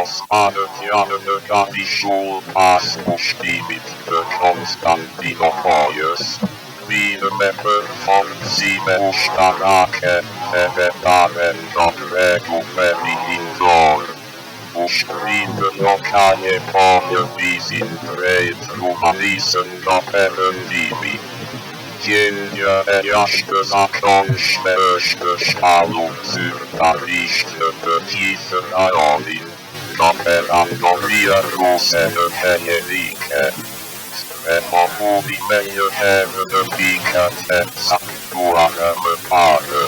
Osmanetianene Gadishul Pass Pushtimit de Konstantinopolis. Viimeper von Simeustarake, Evetaren dot Regumeni Indor. Ushkriden lokaje pojevizin trejt rumanisen doperendimi. Kielje jašte zakončne öšte štalu zyrtarište betiefen ajonin. Doperandoria rusene hejelike. Stremohuli meje hevene pika tetsak tuareme pare.